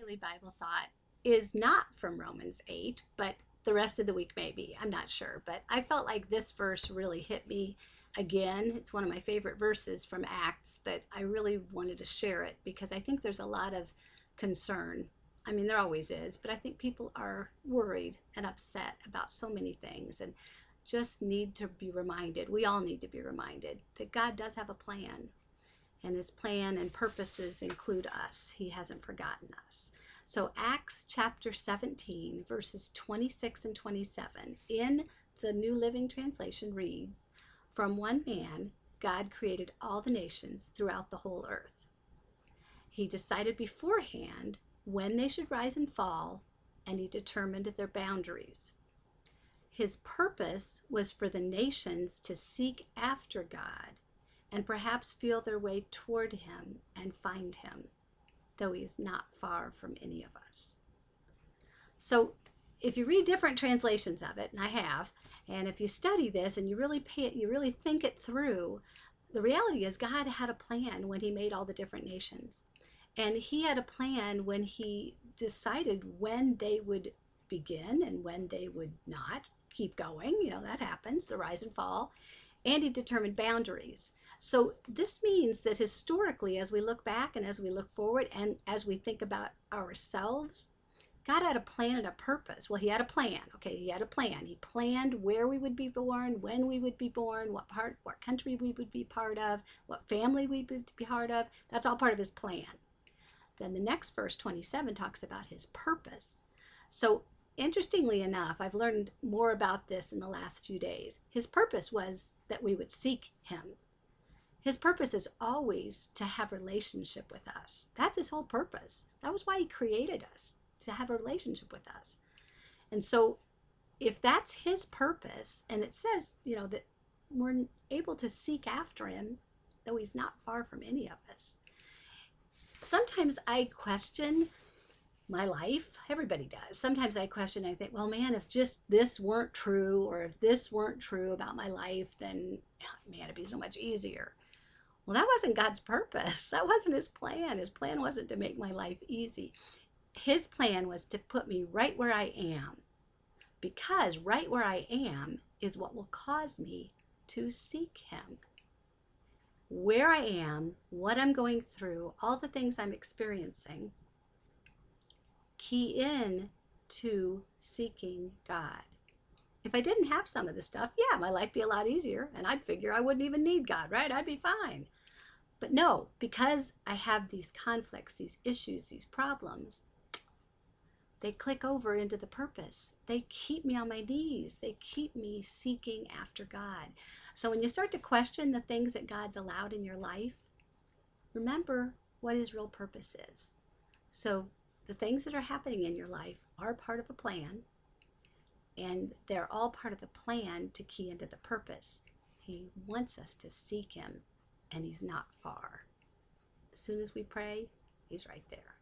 daily Bible thought is not from Romans 8, but the rest of the week maybe. I'm not sure. But I felt like this verse really hit me again. It's one of my favorite verses from Acts, but I really wanted to share it because I think there's a lot of concern. I mean, there always is, but I think people are worried and upset about so many things and just need to be reminded. We all need to be reminded that God does have a plan, and his plan and purposes include us. He hasn't forgotten us. So Acts chapter 17, verses 26 and 27 in the New Living Translation reads, "From one man, God created all the nations throughout the whole earth. He decided beforehand when they should rise and fall, and he determined their boundaries. His purpose was for the nations to seek after God and perhaps feel their way toward him and find him, though he is not far from any of us." So if you read different translations of it, and I have, and if you study this and you really think it through, the reality is God had a plan when he made all the different nations. And he had a plan when he decided when they would begin and when they would not keep going. You know, that happens, the rise and fall. And he determined boundaries. So this means that historically, as we look back and as we look forward and as we think about ourselves, God had a plan and a purpose. Well, he had a plan. Okay, he had a plan. He planned where we would be born, when we would be born, what country we would be part of, what family we would be part of. That's all part of his plan. Then the next verse, 27, talks about his purpose. So interestingly enough, I've learned more about this in the last few days. His purpose was that we would seek him. His purpose is always to have relationship with us. That's his whole purpose. That was why he created us, to have a relationship with us. And so if that's his purpose, and it says, that we're able to seek after him, though he's not far from any of us. Sometimes I question my life. Everybody does. Sometimes I question, I think, well, man, if just this weren't true, or if this weren't true about my life, then, man, it'd be so much easier. Well, that wasn't God's purpose. That wasn't his plan. His plan wasn't to make my life easy. His plan was to put me right where I am, because right where I am is what will cause me to seek him. Where I am, what I'm going through, all the things I'm experiencing, key in to seeking God. If I didn't have some of this stuff, yeah, my life would be a lot easier, and I'd figure I wouldn't even need God, right? I'd be fine. But no, because I have these conflicts, these issues, these problems, they click over into the purpose. They keep me on my knees. They keep me seeking after God. So when you start to question the things that God's allowed in your life, remember what his real purpose is. So the things that are happening in your life are part of a plan, and they're all part of the plan to key into the purpose. He wants us to seek him, and he's not far. As soon as we pray, he's right there.